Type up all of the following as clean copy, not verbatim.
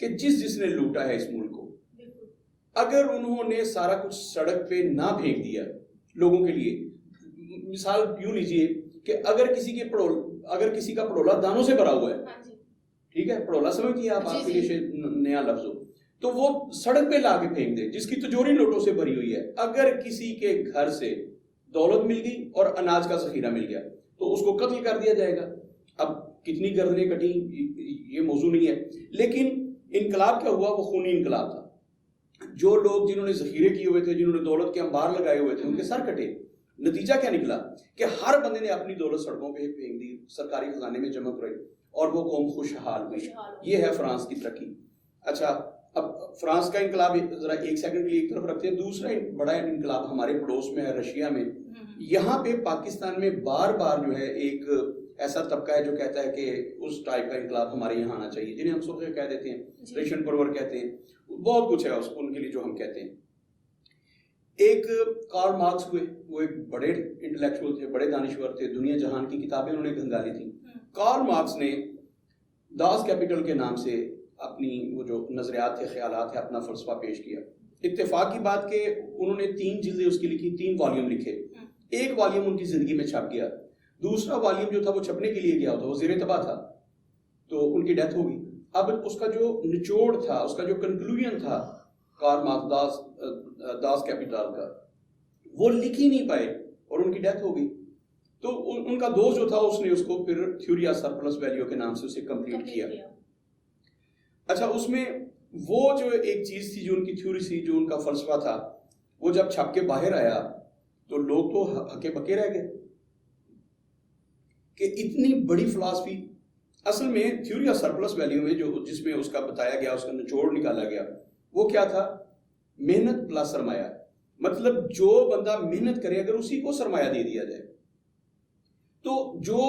کہ جس نے لوٹا ہے اس ملک کو، اگر انہوں نے سارا کچھ سڑک پہ نہ پھینک دیا لوگوں کے لیے، مثال یوں لیجئے کہ اگر کسی کا پڑولا دانوں سے بھرا ہوا ہے، ٹھیک ہے، پڑولا سمجھتی ہیں آپ کے لیے نیا لفظ ہو، تو وہ سڑک پہ لا کے پھینک دے، جس کی تجوری نوٹوں سے بھری ہوئی ہے، اگر کسی کے گھر سے دولت مل گئی اور اناج کا ذخیرہ مل گیا تو اس کو قتل کر دیا جائے گا۔ اب کتنی گردنیں کٹی یہ موضوع نہیں ہے، لیکن انقلاب کیا ہوا؟ وہ خونی انقلاب تھا۔ جو لوگ جنہوں نے ذخیرے کیے ہوئے تھے، جنہوں نے دولت کے انبار لگائے ہوئے تھے، ان کے سر کٹے۔ نتیجہ کیا نکلا کہ ہر بندے نے اپنی دولت سڑکوں پہ پھینک دی، سرکاری خزانے میں جمع کرائی اور وہ قوم خوشحال ہوئی۔ یہ ہے فرانس کی ترقی۔ اچھا، اب فرانس کا انقلاب ذرا ایک سیکنڈ کے لیے ایک طرف رکھتے ہیں۔ دوسرا بڑا انقلاب ہمارے پڑوس میں ہے، رشیا میں۔ یہاں پہ پاکستان میں بار بار جو ہے ایک ایسا طبقہ ہے جو کہتا ہے کہ اس ٹائپ کا انقلاب ہمارے یہاں آنا چاہیے، جنہیں ہم سرخے کہہ دیتے ہیں، ریشن پرور کہتے ہیں، بہت کچھ ہے ان کے لیے جو ہم کہتے ہیں۔ ایک کارل مارکس ہوئے، وہ ایک بڑے انٹلیکچوئل تھے، بڑے دانشور تھے، دنیا جہان کی کتابیں انہوں نے گھنگالی تھیں۔ کارل مارکس نے داس کیپیٹل کے نام سے اپنی وہ جو نظریات تھے، خیالات تھے، اپنا فلسفہ پیش کیا۔ اتفاق کی بات کہ انہوں نے 3 جلدیں اس کی لکھی، 3 والیوم لکھے۔ ایک والیوم ان کی زندگی میں چھپ گیا، دوسرا والیوم جو تھا وہ چھپنے کے لیے گیا ہوتا، وہ زیر طبع تھا، تو ان کی ڈیتھ ہو گئی۔ اب اس کا جو نچوڑ تھا، اس کا جو کنکلوژن تھا کارل مارکس داس کیپیٹل کا، وہ لکھ ہی نہیں پائے اور ان کی ڈیتھ ہو گئی۔ تو ان کا دوست جو تھا اس نے اس کو پھر تھیوری آف سرپلس ویلیو کے نام سے اسے کمپلیٹ کیا۔ اچھا، اس میں وہ جو ایک چیز تھی، جو ان کی تھیوری تھی، جو ان کا فلسفہ تھا، وہ جب چھپ کے باہر آیا تو لوگ تو ہکے بکے رہ گئے کہ اتنی بڑی فلسفی۔ اصل میں تھیوری آف سرپلس ویلیو میں جس میں اس کا بتایا گیا، اس کا نچوڑ نکالا گیا، وہ کیا تھا؟ محنت پلس سرمایہ۔ مطلب جو بندہ محنت کرے اگر اسی کو سرمایہ دے دیا جائے تو جو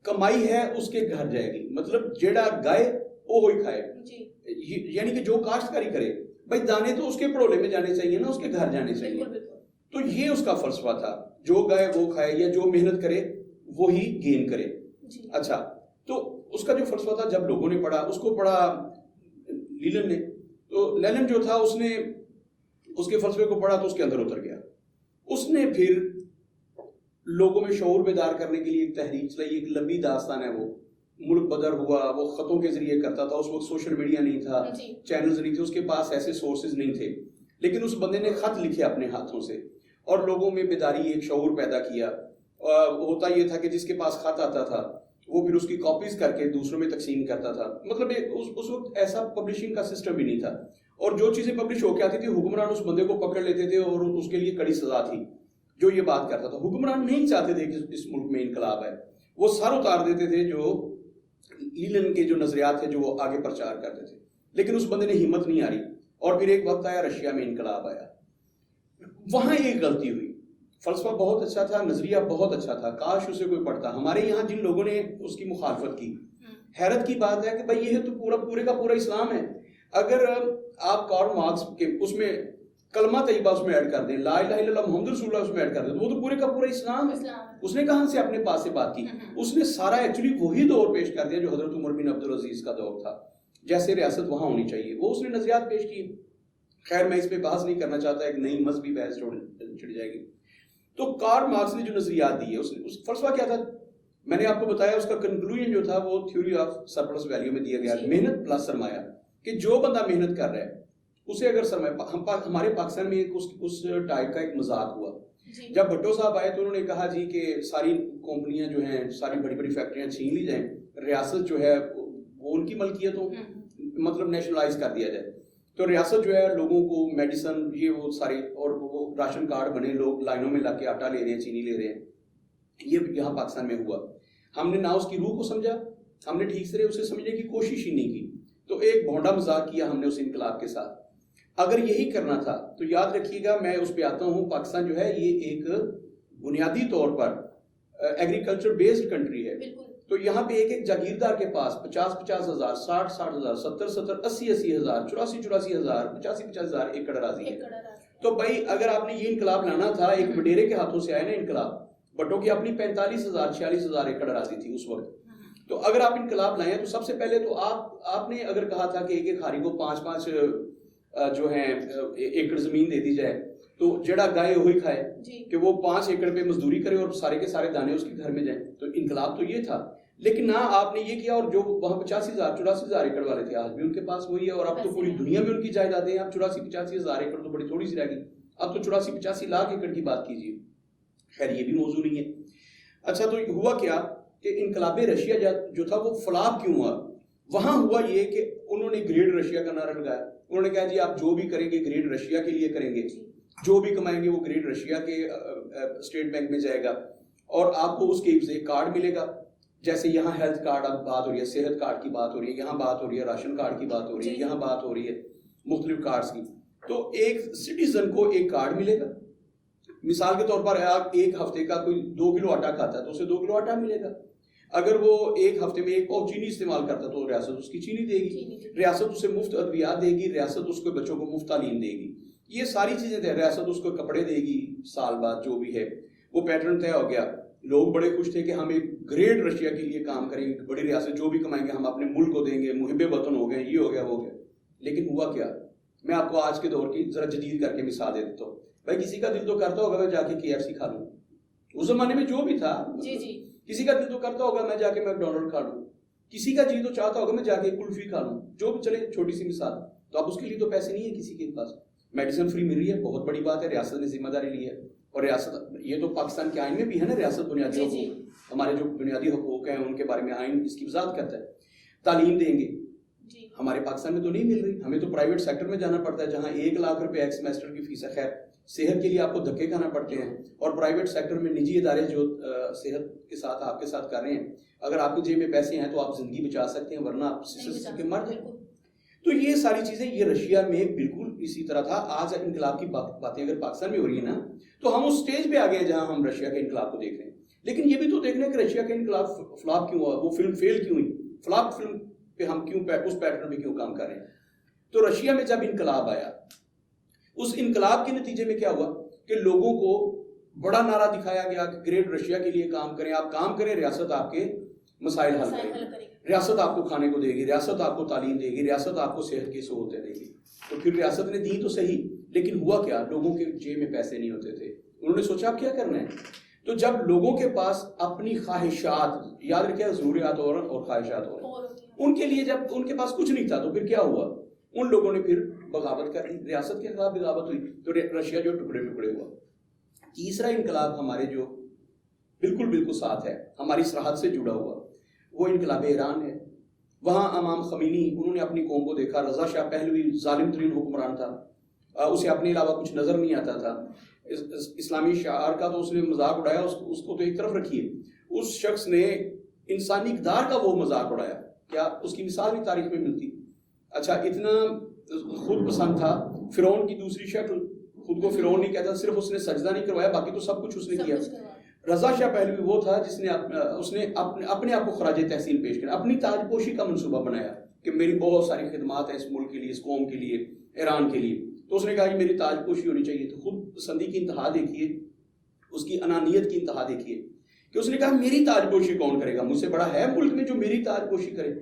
کمائی ہے اس کے گھر جائے گی۔ مطلب جیڑا گائے وہ ہوئی کھائے، یعنی کہ جو کاشتکاری کرے بھائی، دانے تو اس کے پڑولے میں جانے چاہیے نا، اس کے گھر جانے چاہیے۔ تو یہ اس کا فلسفہ تھا، جو گائے وہ کھائے، یا جو محنت کرے وہی گین کرے۔ اچھا، تو اس کا جو فلسفہ تھا جب لوگوں نے پڑھا، اس کو پڑھا لیلن نے، تو لیلن جو تھا اس نے اس کے فلسفے کو پڑھا تو اس کے اندر اتر گیا۔ اس نے پھر لوگوں میں شعور بیدار کرنے کے لیے ایک تحریک چلائی، ایک لمبی داستان ہے وہ۔ ملک بدر ہوا، وہ خطوں کے ذریعے کرتا تھا، اس وقت سوشل میڈیا نہیں تھا، چینلز نہیں تھے، اس کے پاس ایسے سورسز نہیں تھے، لیکن اس بندے نے خط لکھے اپنے ہاتھوں سے اور لوگوں میں بیداری، ایک شعور پیدا کیا۔ ہوتا یہ تھا کہ جس کے پاس خط آتا تھا وہ پھر اس کی کاپیز کر کے دوسروں میں تقسیم کرتا تھا۔ مطلب اس وقت ایسا پبلشنگ کا سسٹم بھی نہیں تھا، اور جو چیزیں پبلش ہو کے آتی تھی حکمران اس بندے کو پکڑ لیتے تھے اور اس کے لیے کڑی سزا تھی جو یہ بات کرتا تھا۔ حکمران نہیں چاہتے تھے کہ اس ملک میں انقلاب ہے، وہ سر اتار دیتے تھے جو لیلن کے جو نظریات تھے جو وہ آگے پرچار کرتے تھے، لیکن اس بندے نے ہمت نہیں ہاری، اور پھر ایک وقت آیا رشیا میں انقلاب آیا۔ وہاں ایک غلطی ہوئی، فلسفہ بہت اچھا تھا، نظریہ بہت اچھا تھا، کاش اسے کوئی پڑھتا۔ ہمارے یہاں جن لوگوں نے اس کی مخالفت کی، حیرت کی بات ہے کہ بھائی یہ تو پورے کا پورا اسلام ہے۔ اگر آپ کارل مارکس کے اس میں کلمہ طیبہ اس میں ایڈ کر دیں، لا الہ الا اللہ محمد رسول اللہ اس میں ایڈ کر دیں، تو وہ تو پورے کا پورا اسلام ہے۔ اس نے کہاں سے اپنے پاس سے بات کی؟ اس نے سارا ایکچولی وہی دور پیش کر دیا جو حضرت عمر بن عبدالعزیز کا دور تھا، جیسے ریاست وہاں ہونی چاہیے، وہ اس نے نظریات پیش کی۔ خیر میں اس پہ بحث نہیں کرنا چاہتا، ایک نئی مذہبی بحث چھڑ جائے گی۔ تو کارل مارکس نے جو نظریات دیے، اس فلسفہ کیا تھا؟ میں نے آپ کو بتایا اس کا کنکلوژن جو تھا وہ تھیوری آف سرپلس ویلیو میں دیا گیا، محنت پلس سرمایہ، کہ جو بندہ محنت کر رہا ہے اسے اگر سرمایہ۔ ہمارے پاکستان میں اس ٹائپ کا ایک مذاق ہوا جب بھٹو صاحب آئے تو انہوں نے کہا جی کہ ساری کمپنیاں جو ہیں، ساری بڑی بڑی فیکٹریاں چھین لی جائیں، ریاست جو ہے وہ ان کی ملکیت ہو، مطلب نیشنلائز کر دیا جائے، تو ریاست جو ہے لوگوں کو میڈیسن یہ وہ ساری، اور وہ راشن کارڈ بنے، لوگ لائنوں میں لگ کے آٹا لے رہے ہیں، چینی لے رہے ہیں۔ یہ یہاں پاکستان میں ہوا۔ ہم نے نہ اس کی روح کو سمجھا، ہم نے ٹھیک سے اسے سمجھنے کی کوشش ہی نہیں کی، تو ایک بھونڈا مذاق کیا ہم نے اس انقلاب کے ساتھ۔ اگر یہی کرنا تھا تو یاد رکھیے گا، میں اس پہ آتا ہوں، پاکستان جو ہے یہ ایک بنیادی طور پر ایگریکلچر بیسڈ کنٹری ہے، تو یہاں پہ ایک جاگیردار کے پاس 50 ہزار، 60 ہزار، 70 80 ہزار، 84 ہزار، 85 ہزار ایکڑ اراضی ہے۔ تو بھائی اگر آپ نے یہ انقلاب لانا تھا، ایک وڈیرے کے ہاتھوں سے آیا نا انقلاب، بٹوں کی اپنی 45 ہزار 46 ہزار ایکڑ اراضی تھی اس وقت، تو اگر آپ انقلاب لائیں تو سب سے پہلے تو آپ نے اگر کہا تھا کہ ایک ایک خاری کو 5-5 جو ہیں ایکڑ زمین دے دی جائے تو جڑا گائے وہی کھائے کہ وہ 5 ایکڑ پہ مزدوری کرے اور سارے کے سارے دانے اس کے گھر میں جائیں، تو انقلاب تو یہ تھا. لیکن نہ آپ نے یہ کیا، اور جو وہاں 85,000-84,000 ایکڑ والے تھے آج بھی ان کے پاس وہی ہے، اور اب تو پوری دنیا میں ان کی جائیدادیں ہیں. اب 84-85,000 ایکڑ تو بڑی تھوڑی سی رہ گئی، اب تو 84-85 لاکھ ایکڑ کی بات کیجیے. خیر یہ بھی موضوع نہیں ہے. اچھا تو ہوا کیا کہ انقلاب رشیا جو تھا وہ فلاپ کیوں ہوا؟ وہاں ہوا یہ کہ انہوں نے گریٹ رشیا کا نعرہ لگایا. انہوں نے کہا جی آپ جو بھی کریں گے گریٹ رشیا کے لیے کریں گے، جو بھی کمائیں گے وہ گریٹ رشیا کے اسٹیٹ بینک میں جائے گا، اور آپ کو اس کے ایک کارڈ ملے گا. جیسے یہاں ہیلتھ کارڈ اب بات ہو رہی ہے، صحت کارڈ کی بات ہو رہی ہے، یہاں بات ہو رہی ہے راشن کارڈ کی بات ہو رہی ہے، یہاں بات ہو رہی ہے مختلف کارڈز کی. تو ایک سٹیزن کو ایک کارڈ ملے گا. مثال کے طور پر آپ ایک ہفتے کا کوئی 2 کلو آٹا کھاتا ہے تو اسے 2 کلو آٹا ملے گا. اگر وہ ایک ہفتے میں 1 پاؤ چینی استعمال کرتا ہے تو ریاست اس کی چینی دے گی، ریاست اسے مفت ادویات دے گی، ریاست اس کے بچوں کو مفت تعلیم دے گی. یہ ساری چیزیں تھے. ریاست اس کو کپڑے دے گی سال بعد، جو بھی ہے وہ پیٹرن طے ہو گیا. لوگ بڑے خوش تھے کہ ہم ایک گریٹ رشیا کے لیے کام کریں گے، بڑی ریاست جو بھی کمائیں گے ہم اپنے ملک کو دیں گے، محب وطن ہو گئے، یہ ہو گیا وہ ہو گیا. لیکن ہوا کیا؟ میں آپ کو آج کے دور کی ذرا جدید کر کے مثال دے دیتا ہوں. بھائی کسی کا دل تو کرتا ہوگا میں جا کے KFC کھا لوں، اس زمانے میں جو بھی تھا. کسی کا دل تو کرتا ہوگا میں جا کے میکڈونلڈ کھا لوں، کسی کا جی تو چاہتا ہوگا میں جا کے کلفی کھا لوں، جو بھی چلے چھوٹی سی مثال. تو اب اس کے لیے تو پیسے نہیں ہے کسی کے پاس. میڈیسن فری مل رہی ہے، بہت بڑی بات ہے، ریاست نے ذمہ داری لی ہے. اور ریاست یہ تو پاکستان کے آئین میں بھی ہے نا، ریاست بنیادی حقوق، ہمارے جو بنیادی حقوق ہیں ان کے بارے میں آئین اس کی وضاحت کرتا ہے. تعلیم دیں گے، ہمارے پاکستان میں تو نہیں مل رہی، ہمیں تو پرائیویٹ سیکٹر میں جانا پڑتا ہے جہاں 1 لاکھ روپے ایک سیمسٹر کی فیس ہے. خیر صحت کے لیے آپ کو دھکے کھانا پڑتے ہیں، اور پرائیویٹ سیکٹر میں نجی ادارے جو صحت کے ساتھ آپ کے ساتھ کر رہے ہیں، اگر آپ کی جیب میں پیسے ہیں تو آپ زندگی بچا سکتے ہیں، ورنہ آپ سے مر جائیں. تو یہ ساری چیزیں یہ رشیا میں بالکل اسی طرح تھا. آج انقلاب کی باتیں اگر پاکستان میں ہو رہی ہیں نا تو ہم اس سٹیج پہ آ گئے جہاں ہم رشیا کے انقلاب کو دیکھ رہے ہیں. لیکن یہ بھی تو دیکھنا ہے کہ رشیا کا انقلاب فلاپ کیوں ہوا، وہ فلم فیل کیوں ہوئی، فلاپ فلم پہ ہم کیوں اس پیٹرن پہ کیوں کام کر رہے ہیں. تو رشیا میں جب انقلاب آیا، اس انقلاب کے نتیجے میں کیا ہوا کہ لوگوں کو بڑا نعرہ دکھایا گیا کہ گریٹ رشیا کے لیے کام کریں، آپ کام کریں، ریاست آپ کے مسائل حل کرے گی، ریاست آپ کو کھانے کو دے گی، ریاست آپ کو تعلیم دے گی، ریاست آپ کو صحت کی سہولتیں دے گی. تو پھر ریاست نے دی تو صحیح، لیکن ہوا کیا؟ لوگوں کے جیب میں پیسے نہیں ہوتے تھے. انہوں نے سوچا اب کیا کرنا ہے. تو جب لوگوں کے پاس اپنی خواہشات، یاد رکھیں ضروریات اور خواہشات اور ان کے لیے جب ان کے پاس کچھ نہیں تھا تو پھر کیا ہوا؟ ان لوگوں نے پھر بغاوت کر دی، ریاست کے خلاف بغاوت ہوئی، تو رشیا جو ٹکڑے ٹکڑے ہوا. تیسرا انقلاب ہمارے جو بالکل ساتھ ہے، ہماری سرحد سے جڑا ہوا، وہ انقلاب ایران ہے. وہاں امام خمینی انہوں نے اپنی قوم کو دیکھا. رضا شاہ پہلوی ظالم ترین حکمران تھا، اسے اپنے علاوہ کچھ نظر نہیں آتا تھا. اسلامی شعار کا تو اس نے مذاق اڑایا، اس کو تو ایک طرف رکھیے. اس شخص نے انسانی اقدار کا وہ مذاق اڑایا، کیا اس کی مثال بھی تاریخ میں ملتی. اچھا اتنا خود پسند تھا. فرعون کی دوسری شکل، خود کو فرعون نہیں کہتا، صرف اس نے سجدہ نہیں کروایا، باقی تو سب کچھ اس نے کیا. رضا شاہ پہلوی وہ تھا جس نے اپنے آپ کو خراج تحسین پیش کیا، اپنی تاج پوشی کا منصوبہ بنایا کہ میری بہت ساری خدمات ہیں اس ملک کے لیے، اس قوم کے لیے، ایران کے لیے. تو اس نے کہا کہ میری تاج پوشی ہونی چاہیے. تو خود پسندی کی انتہا دیکھیے، اس کی انانیت کی انتہا دیکھیے کہ اس نے کہا میری تاج پوشی کون کرے گا، مجھ سے بڑا ہے ملک میں جو میری تاج پوشی کرے.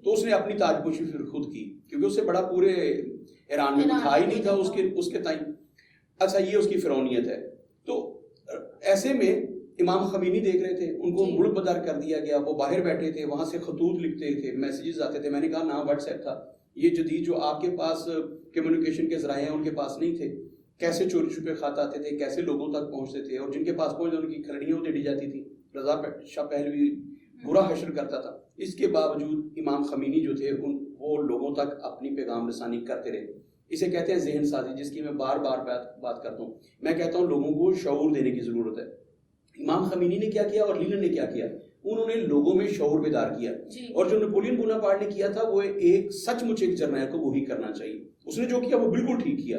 تو اس نے اپنی تاج پوشی پھر خود کی، کیونکہ اس سے بڑا پورے ایران میں تھا ہی نہیں تھا اس کے تائیں. اچھا یہ اس کی فرعونیت ہے. تو ایسے میں امام خمینی دیکھ رہے تھے، ان کو ملک بدر کر دیا گیا. وہ باہر بیٹھے تھے، وہاں سے خطوط لکھتے تھے، میسیجز آتے تھے. میں نے کہا نہ واٹس ایپ تھا، یہ جدید جو آپ کے پاس کمیونیکیشن کے ذرائع ہیں ان کے پاس نہیں تھے. کیسے چوری چھپے خط آتے تھے، کیسے لوگوں تک پہنچتے تھے، اور جن کے پاس پہنچتے ان کی کھلڑیاں ادھیڑی جاتی تھی. رضا شاہ پہلوی برا حشر کرتا تھا. اس کے باوجود امام خمینی جو تھے وہ لوگوں تک اپنی پیغام رسانی کرتے رہے. اسے کہتے ہیں ذہن سازی، جس کی میں بار بار بات کرتا ہوں. میں کہتا ہوں لوگوں کو شعور دینے کی ضرورت ہے. امام خمینی نے کیا کیا اور لینن نے کیا کیا؟ انہوں نے لوگوں میں شعور بیدار کیا. اور جو نیپولین بوناپارٹ نے کیا تھا وہ ایک سچ مچ ایک جرنیل کو وہی کرنا چاہیے. اس نے جو کیا وہ بالکل ٹھیک کیا.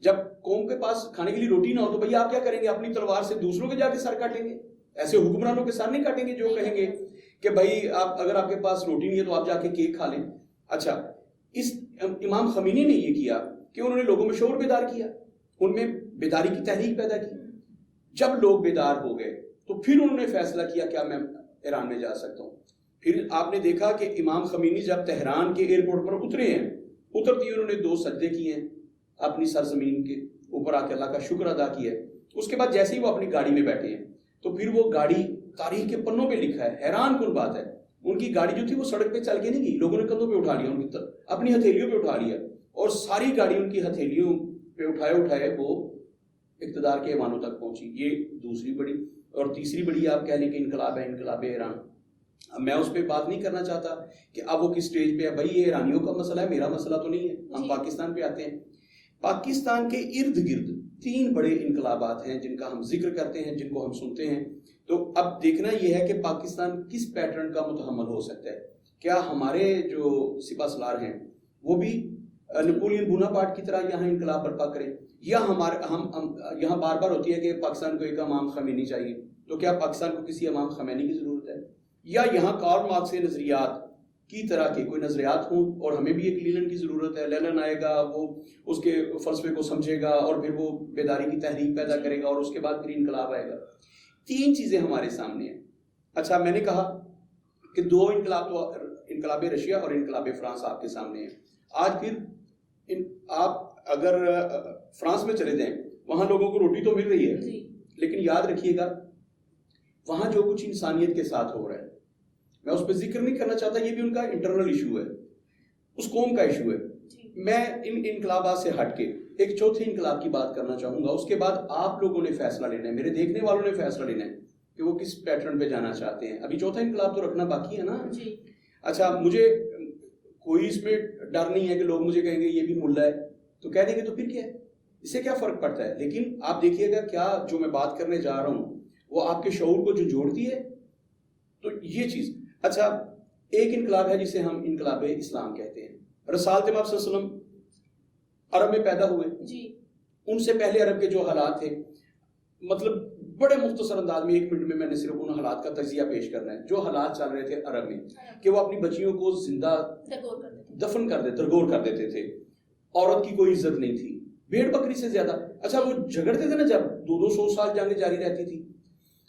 جب قوم کے پاس کھانے کے لیے روٹی نہ ہو تو بھئی آپ کیا کریں گے؟ اپنی تلوار سے دوسروں کے جا کے سر کاٹیں گے. ایسے حکمرانوں کے سر نہیں کاٹیں گے جو کہیں گے کہ بھائی اگر آپ کے پاس روٹی نہیں ہے تو آپ جا کے کیک کھا لیں. اچھا اس امام خمینی نے یہ کیا کہ انہوں نے لوگوں میں شعور بیدار کیا، ان میں بیداری کی تحریک پیدا کی. جب لوگ بیدار ہو گئے تو پھر انہوں نے فیصلہ کیا کیا میں ایران میں جا سکتا ہوں. پھر آپ نے دیکھا کہ امام خمینی جب تہران کے ایئرپورٹ پر اترے ہیں، اترتے ہی انہوں نے 2 سجدے کیے ہیں اپنی سرزمین کے اوپر آ کے اللہ کا شکر ادا کیا ہے. اس کے بعد جیسے ہی وہ اپنی گاڑی میں بیٹھے ہیں تو پھر وہ گاڑی تاریخ کے پنوں پہ لکھا ہے. حیران کن بات ہے، ان کی گاڑی جو تھی وہ سڑک پہ چل کے نہیں گئی، لوگوں نے کندھوں پہ اٹھا لیا، ان کی اپنی ہتھیلیوں پہ اٹھا لیا، اور ساری گاڑی ان کی ہتھیلیوں پہ اٹھائے وہ اقتدار کے ایوانوں تک پہنچی. یہ دوسری بڑی. اور تیسری بڑی آپ کہہ لیں کہ انقلاب ہے، انقلاب ایران. اب میں اس پہ بات نہیں کرنا چاہتا کہ اب وہ کس سٹیج پہ ہے. بھائی یہ ایرانیوں کا مسئلہ ہے، میرا مسئلہ تو نہیں ہے. ہم پاکستان پہ آتے ہیں. پاکستان کے ارد گرد 3 بڑے انقلابات ہیں جن کا ہم ذکر کرتے ہیں، جن کو ہم سنتے ہیں. تو اب دیکھنا یہ ہے کہ پاکستان کس پیٹرن کا متحمل ہو سکتا ہے. کیا ہمارے جو سپہ سالار ہیں وہ بھی نپولین بوناپارٹ کی طرح یہاں انقلاب برپا کریں، یا ہم یہاں بار بار ہوتی ہے کہ پاکستان کو ایک امام خمینی چاہیے، تو کیا پاکستان کو کسی امام خمینی کی ضرورت ہے؟ یا یہاں کارل مارکس کے نظریات کی طرح کے کوئی نظریات ہوں اور ہمیں بھی ایک لینن کی ضرورت ہے. لینن آئے گا، وہ اس کے فلسفے کو سمجھے گا اور پھر وہ بیداری کی تحریک پیدا کرے گا اور اس کے بعد پھر انقلاب آئے گا. 3 چیزیں ہمارے سامنے ہیں. اچھا، میں نے کہا کہ 2 انقلاب تو انقلاب رشیا اور انقلاب فرانس آپ کے سامنے ہیں. آج پھر آپ اگر فرانس میں چلے جائیں، وہاں لوگوں کو روٹی تو مل رہی ہے، لیکن یاد رکھیے گا وہاں جو کچھ انسانیت کے ساتھ ہو رہا ہے، میں اس پہ ذکر نہیں کرنا چاہتا، یہ بھی ان کا انٹرنل ایشو ہے، اس قوم کا ایشو ہے. میں ان انقلابات سے ہٹ کے ایک چوتھے انقلاب کی بات کرنا چاہوں گا. اس کے بعد آپ لوگوں نے فیصلہ لینا ہے، میرے دیکھنے والوں نے فیصلہ لینا ہے کہ وہ کس پیٹرن پہ جانا چاہتے ہیں. ابھی چوتھا انقلاب تو رکھنا باقی ہے نا. اچھا، مجھے کوئی اس میں ڈر نہیں ہے کہ لوگ مجھے کہیں گے یہ بھی ملا ہے، تو کہہ دیں گے تو پھر کیا ہے، اس سے کیا فرق پڑتا ہے. لیکن آپ دیکھیے گا کیا جو میں بات کرنے جا رہا ہوں وہ آپ کے شعور کو جو جوڑتی ہے. تو یہ چیز. اچھا، ایک انقلاب ہے جسے ہم انقلاب اسلام کہتے ہیں. رسالت مآب صلی اللہ علیہ وسلم عرب میں پیدا ہوئے. ان سے پہلے عرب کے جو حالات تھے، مطلب بڑے مختصر انداز میں 1 منٹ میں نے صرف ان حالات کا تجزیہ پیش کرنا ہے جو حالات چل رہے تھے عرب میں، کہ وہ اپنی بچیوں کو زندہ دفن کر دیتے، درگور کر دیتے تھے. عورت کی کوئی عزت نہیں تھی، بھیڑ بکری سے زیادہ. اچھا، وہ جھگڑتے تھے نا جب 200 سال جنگیں جاری رہتی تھی،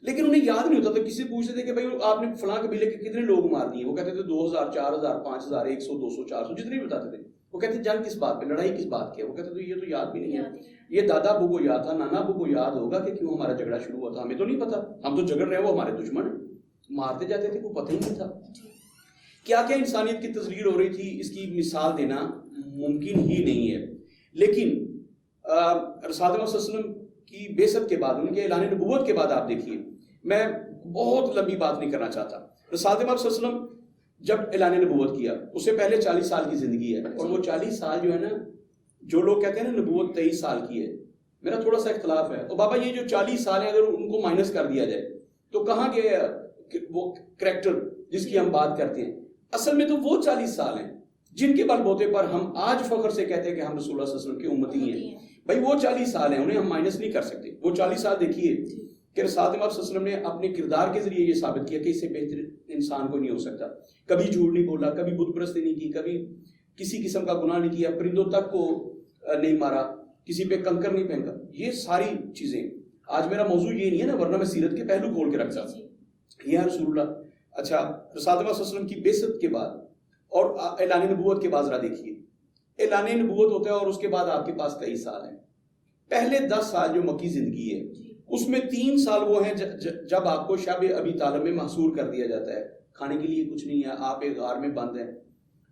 لیکن انہیں یاد نہیں ہوتا تھا. کسی پوچھتے تھے کہ بھائی آپ نے فلاں قبیلے کے کتنے لوگ مار دیے، وہ کہتے تھے 2000 4000 5000 100 200 400 جتنے بھی بتاتے تھے. وہ کہتے ہیں جنگ کس بات پہ، لڑائی کس بات کی ہے. وہ کہتے تھے یہ تو یاد بھی نہیں ہے، یہ دادا ابو کو یاد تھا، نانا ابو کو یاد ہوگا کہ کیوں ہمارا جھگڑا شروع ہوا تھا، ہمیں تو نہیں پتا، ہم تو جھگڑ رہے ہیں، وہ ہمارے دشمن ہیں. مارتے جاتے تھے، کوئی پتہ ہی نہیں تھا. کیا کیا انسانیت کی تزلیل ہو رہی تھی، اس کی مثال دینا ممکن ہی نہیں ہے. لیکن رسالت صلی اللہ علیہ وسلم کی بعثت کے بعد، ان کے اعلان نبوت کے بعد آپ دیکھیے، میں بہت لمبی بات نہیں کرنا چاہتا. رسالت صلی اللہ علیہ وسلم جب اعلان نبوت کیا، اس سے پہلے 40 سال کی زندگی ہے، اور وہ 40 سال جو ہے نا، جو لوگ کہتے ہیں نا نبوت 23 سال کی ہے، میرا تھوڑا سا اختلاف ہے. اور بابا یہ جو 40 سال ہیں اگر ان کو مائنس کر دیا جائے تو کہاں گئے وہ کریکٹر جس کی ہم بات کرتے ہیں؟ اصل میں تو وہ 40 سال ہیں جن کے بل بوتے پر ہم آج فخر سے کہتے ہیں کہ ہم رسول اللہ صلی اللہ علیہ وسلم کی امتی ہیں. بھائی وہ 40 سال ہیں، انہیں ہم مائنس نہیں کر سکتے. وہ 40 سال دیکھیے کہ رسالت مآب صلی اللہ علیہ وسلم نے اپنے کردار کے ذریعے یہ ثابت کیا کہ اس سے بہتر انسان کوئی نہیں ہو سکتا. کبھی جھوٹ نہیں بولا، کبھی بت پرستی نہیں کی، کبھی کسی قسم کا گناہ نہیں کیا، پرندوں تک کو نہیں مارا، کسی پہ کنکر نہیں پھینکا. یہ ساری چیزیں. آج میرا موضوع یہ نہیں ہے نا، ورنہ میں سیرت کے پہلو کھول کے رکھتا. یہ ہے رسول اللہ. اچھا، رسالت مآب صلی اللہ علیہ وسلم کی بعثت کے بعد اور اعلان نبوت کے بعد ذرا دیکھیے. اعلان نبوت ہوتا ہے اور اس کے بعد آپ کے پاس 23 سال ہیں. پہلے 10 سال جو مکی زندگی ہے، اس میں 3 سال وہ ہیں جب آپ کو شب ابی طالب میں محصور کر دیا جاتا ہے. کھانے کے لیے کچھ نہیں ہے، آپ ایک غار میں بند ہیں،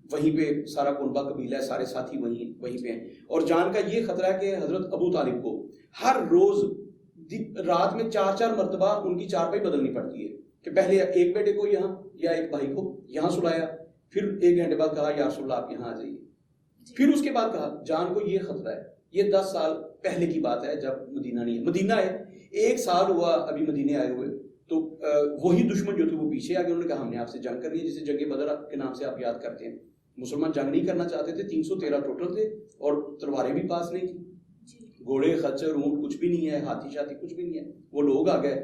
وہیں پہ سارا کنبہ قبیلہ ہے، سارے ساتھی وہیں پہ ہیں. اور جان کا یہ خطرہ ہے کہ حضرت ابو طالب کو ہر روز رات میں 4 مرتبہ ان کی چارپائی بدلنی پڑتی ہے، کہ پہلے ایک بیٹے کو یہاں یا ایک بھائی کو یہاں سلایا، پھر 1 گھنٹے بعد کہا یا رسول اللہ آپ یہاں آ جائیے، پھر اس کے بعد کہا. جان کو یہ خطرہ ہے. یہ 10 سال پہلے کی بات ہے جب مدینہ نہیں ہے. مدینہ ہے، 1 سال ہوا ابھی مدینے آئے ہوئے، تو وہی دشمن جو تھے وہ پیچھے آ گئے. انہوں نے کہا ہم نے آپ سے جنگ کرنی ہے، جسے جنگ بدر کے نام سے آپ یاد کرتے ہیں. مسلمان جنگ نہیں کرنا چاہتے تھے. 313 ٹوٹل تھے اور تلواریں بھی پاس نہیں تھی، گھوڑے خچر اونٹ کچھ بھی نہیں ہے، ہاتھی شاتی کچھ بھی نہیں ہے. وہ لوگ آ گئے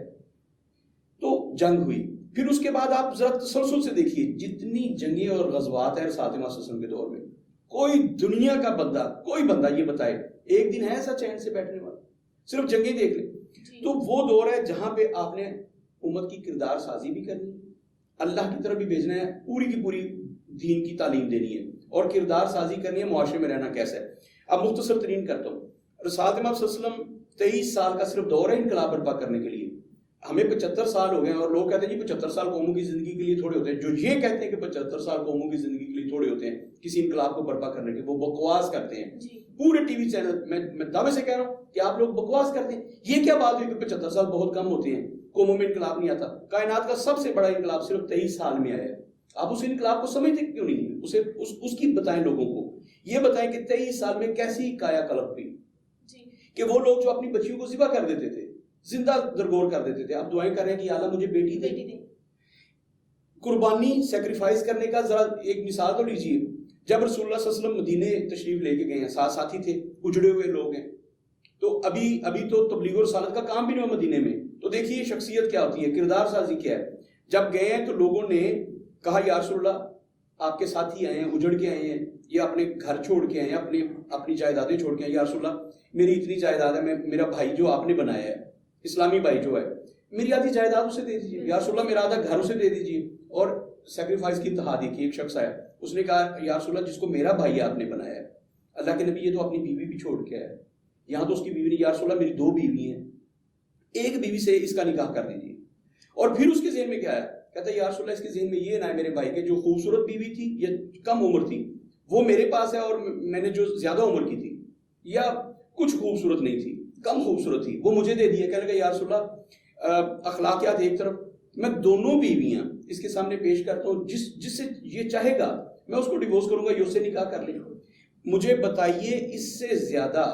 تو جنگ ہوئی. پھر اس کے بعد آپ ذرا تسلسل سے دیکھیے جتنی جنگیں اور غزوات ہیں رسالت مآب صلی اللہ علیہ وسلم کے دور میں، کوئی دنیا کا بندہ، کوئی بندہ یہ بتائے ایک دن ہے ایسا چین سے بیٹھنے والا؟ صرف جنگیں دیکھ لیں. تو وہ دور ہے جہاں پہ آپ نے امت کی کردار سازی بھی کرنی ہے اللہ کی طرف بھی بھیجنا ہے, پوری کی پوری دین کی تعلیم دینی ہے اور کردار سازی کرنی ہے, معاشرے میں رہنا کیسا ہے. اب مختصر ترین کرتا ہوں. رسالت امام صلی اللہ علیہ وسلم 23 سال کا صرف دور ہے انقلاب برپا کرنے کے لیے. ہمیں 75 سال ہو گئے ہیں اور لوگ کہتے ہیں جی 75 سال قوموں کی زندگی کے لیے تھوڑے ہوتے ہیں. جو یہ کہتے ہیں کہ 75 سال قوموں کی زندگی کے لیے تھوڑے ہوتے ہیں کسی انقلاب کو برپا کرنے کے, وہ بکواس کرتے ہیں. پورے ٹی وی چینل میں دعوے سے کہہ رہا ہوں کہ آپ لوگ بکواس کرتے ہیں. یہ کیا بات ہوئی کہ 75 سال بہت کم ہوتے ہیں, قوموں میں انقلاب نہیں آتا. کائنات کا سب سے بڑا انقلاب صرف 23 سال میں آیا ہے. آپ اس انقلاب کو سمجھتے کیوں نہیں ہیں؟ اس کی بتائیں لوگوں کو. یہ بتائیں کہ 23 سال میں کیسی کایا کلپ ہوئی کہ وہ لوگ جو اپنی بچیوں کو ذبح کر دیتے تھے, زندہ درگور کر دیتے تھے, اب دعائیں کر رہے ہیں کہ یا اللہ مجھے بیٹی دے. قربانی سیکریفائز کرنے کا ذرا ایک مثال تو لیجئے. جب رسول اللہ صلی اللہ علیہ وسلم مدینے تشریف لے کے گئے ہیں, ساتھ ساتھی تھے, اجڑے ہوئے لوگ ہیں, تو ابھی تو تبلیغ و رسالت کا کام بھی نہیں ہوا مدینے میں. تو دیکھیے شخصیت کیا ہوتی ہے, کردار سازی کیا ہے. جب گئے ہیں تو لوگوں نے کہا یا رسول اللہ آپ کے ساتھی آئے ہیں, اجڑ کے آئے ہیں, یہ اپنے گھر چھوڑ کے آئے ہیں, اپنی جائیدادیں چھوڑ کے آئے ہیں. یا رسول اللہ میری اتنی جائیداد ہے, میرا بھائی جو آپ نے بنایا ہے, اسلامی بھائی جو ہے, میری آدھی جائیداد اسے دے دیجیے. یا رسول اللہ میرا آدھا گھر اسے دے دیجیے. اور سیکریفائس کی انتہا دیکھی. ایک شخص آیا, اس نے کہا یا رسول اللہ جس کو میرا بھائی آپ نے بنایا ہے, اللہ کے نبی یہ تو اپنی بیوی بھی چھوڑ کے آیا ہے. یہاں تو اس کی بیوی نے, یا رسول اللہ میری 2 بیوی ہیں, ایک بیوی سے اس کا نکاح کر دیجیے. اور پھر اس کے ذہن میں کیا ہے, کہتا ہے یا رسول اللہ اس کے ذہن میں یہ نہ ہے میرے بھائی کے جو خوبصورت بیوی تھی یا کم عمر تھی وہ میرے پاس ہے, اور میں نے جو زیادہ عمر کی تھی یا کچھ خوبصورت نہیں تھی, کم خوبصورت تھی, وہ مجھے دے دیا. کہنے لگا یا رسول اللہ اخلاقیات ایک طرف, میں دونوں بیویاں اس کے سامنے پیش کرتا ہوں, جس سے یہ چاہے گا میں اس کو ڈیورس کروں گا, یہ اس سے نکاح کر لیں. مجھے بتائیے اس سے زیادہ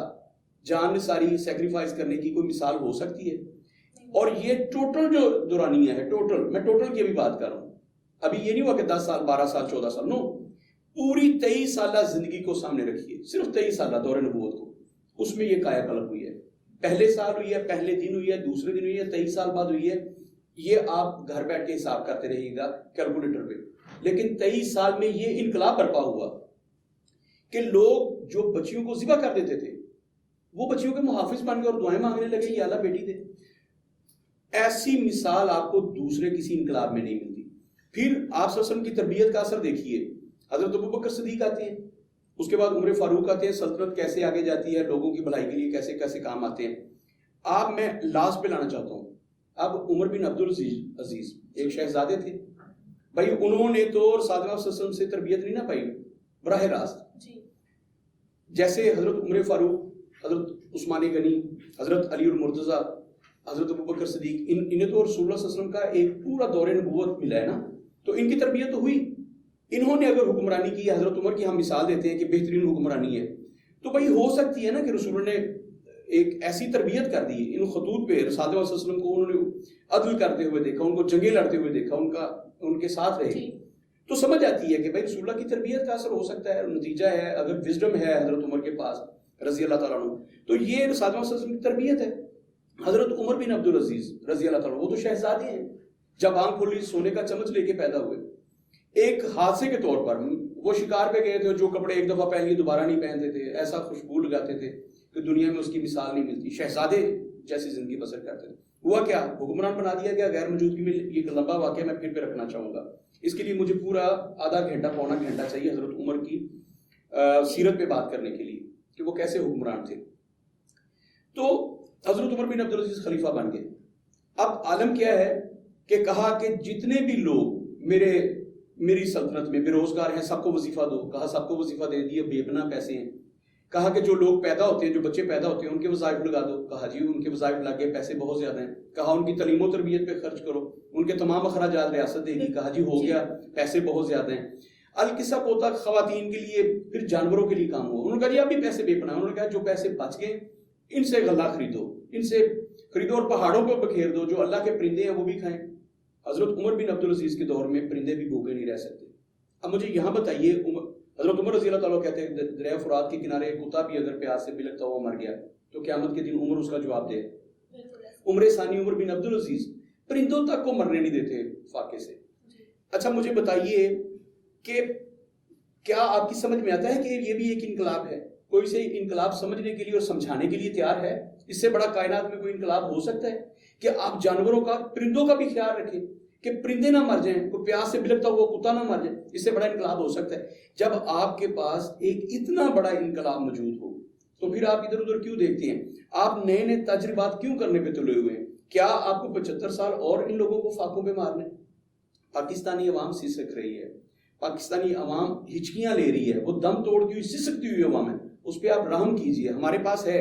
جان ساری سیکریفائز کرنے کی کوئی مثال ہو سکتی ہے؟ اور یہ ٹوٹل جو دورانیہ ہے, ٹوٹل, میں ٹوٹل کی بھی بات کر رہا ہوں. ابھی یہ نہیں ہوا کہ 10 سال 12 سال 14 سال, نو, پوری 23 سالہ زندگی کو سامنے رکھیے, صرف 23 سالہ دور نبوت کو, اس میں یہ کایا کلپ ہوئی ہے. پہلے سال ہوئی ہے, پہلے دن ہوئی ہے, دوسرے دن ہوئی ہے, 23 سال بعد ہوئی ہے. یہ آپ گھر بیٹھ کے حساب کرتے رہیے گا کیلکولیٹر پہ. لیکن 23 سال میں یہ انقلاب برپا ہوا کہ لوگ جو بچیوں کو ذبح کر دیتے تھے وہ بچیوں کے محافظ بن گئے اور دعائیں مانگنے لگے یا اللہ بیٹی دے. ایسی مثال آپ کو دوسرے کسی انقلاب میں نہیں ملتی. پھر آپ صلی اللہ علیہ وسلم کی تربیت کا اثر دیکھیے. حضرت ابوبکر صدیق آتے ہیں, اس کے بعد عمر فاروق آتے ہیں, سلطنت کیسے آگے جاتی ہے, لوگوں کی بھلائی کے لیے کیسے کیسے کام آتے ہیں. آپ میں لاسٹ پہ لانا چاہتا ہوں. اب عمر بن عبدالعزیز ایک شہزادے تھے بھائی, انہوں نے تو رسول اللہ صلی اللہ علیہ وسلم سے تربیت نہیں نہ پائی براہ راست, جیسے حضرت عمر فاروق, حضرت عثمان غنی, حضرت علی المرتضیٰ, حضرت ابوبکر صدیق, انہیں تو رسول اللہ صلی اللہ علیہ وسلم کا ایک پورا دور نبوت ملا ہے نا, تو ان کی تربیت تو ہوئی. انہوں نے اگر حکمرانی کی, حضرت عمر کی ہم مثال دیتے ہیں کہ بہترین حکمرانی ہے, تو بھائی ہو سکتی ہے نا کہ رسول نے ایک ایسی تربیت کر دی. ان خطوط پہ رسول اللہ صلی اللہ علیہ وسلم کو انہوں نے عدل کرتے ہوئے دیکھا, ان کو جنگیں لڑتے ہوئے دیکھا, ان کے ساتھ رہے, تو سمجھ آتی ہے کہ بھائی رسول اللہ کی تربیت کا اثر ہو سکتا ہے. نتیجہ ہے اگر وزڈم ہے حضرت عمر کے پاس رضی اللہ تعالیٰ عنہ, تو یہ رسول اللہ صلی اللہ علیہ وسلم کی تربیت ہے. حضرت عمر بن عبدالعزیز رضی اللہ تعالیٰ عنہ, وہ تو شہزادے ہیں, جب آنکھ کھلی سونے کا چمچ لے کے پیدا ہوئے. ایک حادثے کے طور پر وہ شکار پہ گئے تھے, جو کپڑے ایک دفعہ پہن لیے دوبارہ نہیں پہنتے تھے, ایسا خوشبو لگاتے تھے کہ دنیا میں اس کی مثال نہیں ملتی. شہزادے جیسی زندگی بسر کرتے تھے. ہوا کیا, حکمران بنا دیا گیا غیر موجودگی میں. یہ لمبا واقعہ میں پھر پہ رکھنا چاہوں گا, اس کے لیے مجھے پورا آدھا گھنٹہ پونا گھنٹہ چاہیے حضرت عمر کی سیرت پہ بات کرنے کے لیے کہ وہ کیسے حکمران تھے. تو حضرت عمر بن عبدالعزیز خلیفہ بن گئے. اب عالم کیا ہے کہ کہا کہ جتنے بھی لوگ میری سلطنت میں بے روزگار ہیں سب کو وظیفہ دو. کہا سب کو وظیفہ دے دیا, بے پناہ پیسے ہیں. کہا کہ جو لوگ پیدا ہوتے ہیں, جو بچے پیدا ہوتے ہیں, ان کے وظائف لگا دو. کہا جی ان کے وظائف لگ گئے, پیسے بہت زیادہ ہیں. کہا ان کی تعلیم و تربیت پہ خرچ کرو, ان کے تمام اخراجات ریاست دے گی. کہا جی ہو گیا, پیسے بہت زیادہ ہیں. القصہ ہوتا خواتین کے لیے, پھر جانوروں کے لیے کام ہوا. انہوں نے کہا جی اب بھی پیسے بے پناہ. انہوں نے کہا جو پیسے بچ گئے ان سے غلہ خریدو, ان سے خریدو اور پہاڑوں پہ بکھیر دو, جو اللہ کے پرندے ہیں وہ بھی کھائیں. حضرت عمر بن عبدالعزیز کے دور میں پرندے بھی بھوکے نہیں رہ سکتے. اب مجھے یہاں بتائیے, حضرت عمر رضی اللہ تعالیٰ کہتے ہیں دریائے فرات کے کنارے ایک کتا بھی اگر پیاس سے بلکتا ہوا مر گیا تو قیامت کے دن عمر اس کا جواب دے. عمر ثانی عمر بن عبدالعزیز پرندوں تک کو مرنے نہیں دیتے فاقے سے. اچھا مجھے بتائیے کہ کیا آپ کی سمجھ میں آتا ہے کہ یہ بھی ایک انقلاب ہے؟ کوئی سے انقلاب سمجھنے کے لیے اور سمجھانے کے لیے تیار ہے؟ اس سے بڑا کائنات میں کوئی انقلاب ہو سکتا ہے کہ آپ جانوروں کا, پرندوں کا بھی خیال رکھیں, کہ پرندے نہ مر جائیں, کوئی پیاس سے بلکتا ہوا کتا نہ مر جائے. اس سے بڑا انقلاب ہو سکتا ہے؟ جب آپ کے پاس ایک اتنا بڑا انقلاب موجود ہو تو پھر آپ ادھر ادھر کیوں دیکھتے ہیں؟ آپ نئے نئے تجربات کیوں کرنے پہ تلے ہوئے ہیں؟ کیا آپ کو 75 سال اور ان لوگوں کو فاقوں پہ مارنے؟ پاکستانی عوام سسک رہی ہے, پاکستانی عوام ہچکیاں لے رہی ہے, وہ دم توڑتی ہوئی سسکتی ہوئی عوام ہے, اس پہ آپ رحم کیجئے. ہمارے پاس ہے.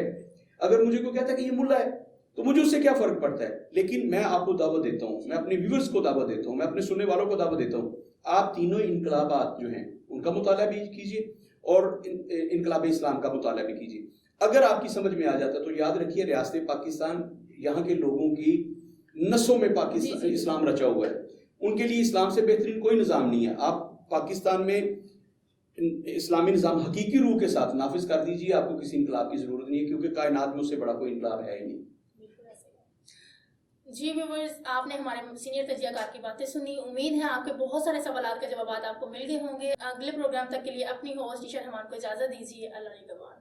اگر مجھے کوئی کہتا ہے کہ یہ ملا ہے تو مجھے اس سے کیا فرق پڑتا ہے؟ لیکن میں آپ کو دعوت دیتا ہوں, میں اپنے ویورز کو دعوت دیتا ہوں, میں اپنے سننے والوں کو دعوت دیتا ہوں, آپ تینوں انقلابات جو ہیں ان کا مطالعہ بھی کیجئے اور انقلاب اسلام کا مطالعہ بھی کیجئے. اگر آپ کی سمجھ میں آ جاتا تو یاد رکھیے ریاست پاکستان یہاں کے لوگوں کی نسوں میں پاکستان اسلام رچا ہوا ہے. ان کے لیے اسلام سے بہترین کوئی نظام نہیں ہے. آپ پاکستان میں اسلامی نظام حقیقی روح کے ساتھ نافذ کر دیجئے, آپ کو کسی انقلاب کی ضرورت نہیں ہے, کیونکہ کائنات میں اس سے بڑا کوئی انقلاب ہے ہی نہیں. جی ویورز, آپ نے ہمارے سینئر تجزیہ کار کی باتیں سنی. امید ہے آپ کے بہت سارے سوالات کے جوابات آپ کو مل گئے ہوں گے. اگلے پروگرام تک کے لیے اپنی ہوسٹ عشاء رحمان کو اجازت دیجیے. اللہ نگہبان.